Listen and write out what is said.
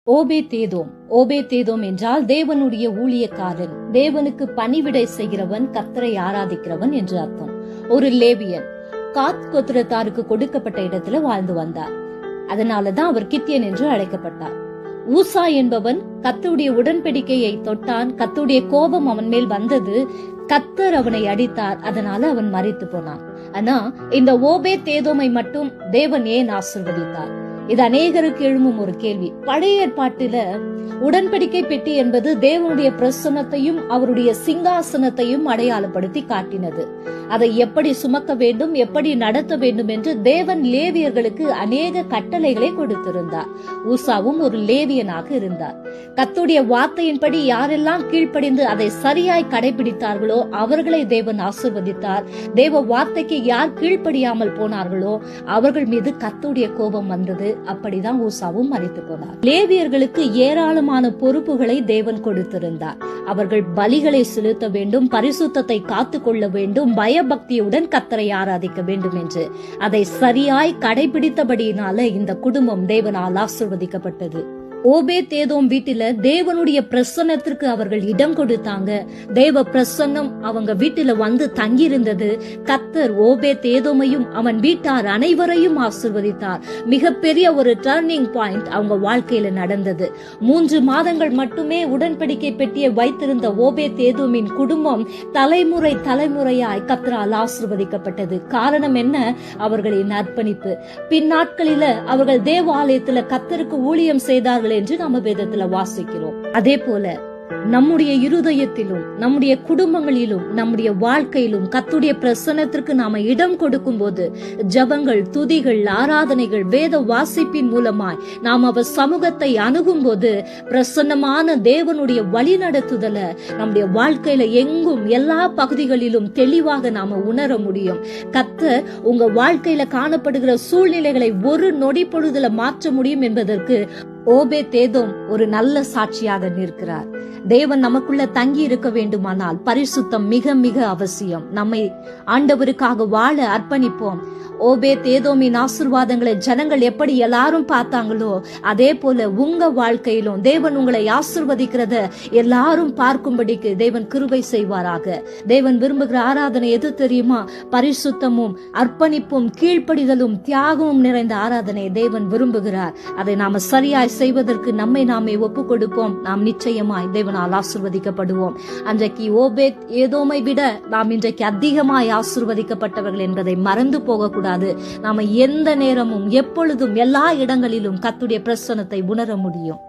ஓபேதேதோம். ஓபேதேதோம் என்றால் தேவனுடைய ஊழியக்காரன், தேவனுக்கு பணிவிடை செய்கிறவன், கர்த்தரை ஆராதிக்கிறவன் என்று அர்த்தம். ஒரு லேவியன் காத் கோத்திரத்தாருக்கு கொடுக்கப்பட்ட இடத்துல வாழ்ந்து வந்தார். அதனாலதான் அவர் கித்தியன் என்று அழைக்கப்பட்டார். ஊசா என்பவன் கர்த்தருடைய உடன்படிக்கையை தொட்டான். கர்த்தருடைய கோபம் அவன் மேல் வந்தது. கர்த்தர் அவனை அடித்தார். அதனால அவன் மரித்து போனான். ஆனா இந்த ஓபேதேதோமை மட்டும் தேவன் ஏன் ஆசீர்வதித்தார்? இது அநேகருக்கு எழும்பும் ஒரு கேள்வி. பழைய ஏற்பாட்டில உடன்படிக்கை பெட்டி என்பது தேவனுடைய பிரசன்னத்தையும் அவருடைய சிங்காசனத்தையும் அடையாளப்படுத்தி காட்டினது. அதை எப்படி சுமக்க வேண்டும், எப்படி நடத்த வேண்டும் என்று தேவன் லேவியர்களுக்கு அநேக கட்டளைகளை கொடுத்திருந்தார். ஊசாவும் ஒரு லேவியனாக இருந்தார். கர்த்தருடைய வார்த்தையின்படி யாரெல்லாம் கீழ்ப்படிந்து அதை சரியாய் கடைபிடித்தார்களோ அவர்களை தேவன் ஆசீர்வதித்தார். தேவ வார்த்தைக்கு யார் கீழ்ப்படியாமல் போனார்களோ அவர்கள் மீது கர்த்தருடைய கோபம் வந்தது. அப்படிதான் ஊசாவும் மரித்து போனார். லேவியர்களுக்கு ஏராளமான பொறுப்புகளை தேவன் கொடுத்திருந்தார். அவர்கள் பலிகளை செலுத்த வேண்டும், பரிசுத்தத்தை காத்து கொள்ள வேண்டும், பயபக்தியுடன் கர்த்தரை ஆராதிக்க வேண்டும் என்று அதை சரியாய் கடைபிடித்தபடியினால இந்த குடும்பம் தேவனால் ஆசீர்வதிக்கப்பட்டது. ஓபேதேதோம் வீட்டில தேவனுடைய பிரசன்னத்திற்கு அவர்கள் இடம் கொடுத்தாங்க. தேவ பிரசன்னம் அவங்க வீட்டில வந்து தங்கியிருந்தது. கர்த்தர் ஓபேதேதோமையும் அவன் வீட்டார் அனைவரையும் ஆசீர்வதித்தார். மிகப்பெரிய ஒரு டர்னிங் பாயிண்ட் அவங்க வாழ்க்கையில நடந்தது. 3 மாதங்கள் மட்டுமே உடன்படிக்கை பெட்டியை வைத்திருந்த ஓபேதேதோமின் குடும்பம் தலைமுறை தலைமுறையாய் கர்த்தரால் ஆசீர்வதிக்கப்பட்டது. காரணம் என்ன? அவர்களின் அர்ப்பணிப்பு. பின்னாட்களில அவர்கள் தேவாலயத்துல கர்த்தருக்கு ஊழியம் செய்தார்கள் என்று நம்ம வேதத்துல வாசிக்கிறோம். அதே போல நம்முடைய இருதயத்திலும் நம்முடைய குடும்பங்களிலும் நம்முடைய வாழ்க்கையிலும் கர்த்தருடைய பிரசன்னத்திற்கு நாம இடம் கொடுக்கும் போது ஜபங்கள், துதிகள், ஆராதனைகள், வேத வாசிப்பின் மூலமாய் நாம் அவர் சமூகத்தை அணுகும் போது பிரசன்னமான தேவனுடைய வழி நடத்துதல நம்முடைய வாழ்க்கையில எங்கும் எல்லா பகுதிகளிலும் தெளிவாக நாம உணர முடியும். கர்த்தர் உங்க வாழ்க்கையில காணப்படுகிற சூழ்நிலைகளை ஒரு நொடி பொழுதுல மாற்ற முடியும் என்பதற்கு ஓபேதேதோம் ஒரு நல்ல சாட்சியாக நிற்கிறார். தேவன் நமக்குள்ள தங்கி இருக்க வேண்டுமானால் பரிசுத்தம் மிக மிக அவசியம். நம்மை ஆண்டவருக்காக வாழ அர்ப்பணிப்போம். ஓபேதேதோமின் ஆசீர்வாதங்களை ஜனங்கள் எப்படி எல்லாரும் பார்த்தாங்களோ அதே போல உங்க வாழ்க்கையிலும் தேவன் உங்களை ஆசீர்வதிக்கிறத எல்லாரும் பார்க்கும்படிக்கு தேவன் கிருபை செய்வாராக. தேவன் விரும்புகிற ஆராதனை எது தெரியுமா? பரிசுத்தமும் அர்ப்பணிப்பும் கீழ்ப்படிதலும் தியாகமும் நிறைந்த ஆராதனை தேவன் விரும்புகிறார். அதை நாம சரியாய் செய்வதற்கு நம்மை நாமே ஒப்பு கொடுப்போம். நாம் நிச்சயமாய் தேவனால் ஆசீர்வதிக்கப்படுவோம். அன்றைக்கு ஓபேதேதோமை விட நாம் இன்றைக்கு அதிகமாய் ஆசீர்வதிக்கப்பட்டவர்கள் என்பதை மறந்து போகக்கூடாது. நாம எந்த நேரமும் எப்பொழுதும் எல்லா இடங்களிலும் கர்த்தருடைய பிரசன்னத்தை உணர முடியும்.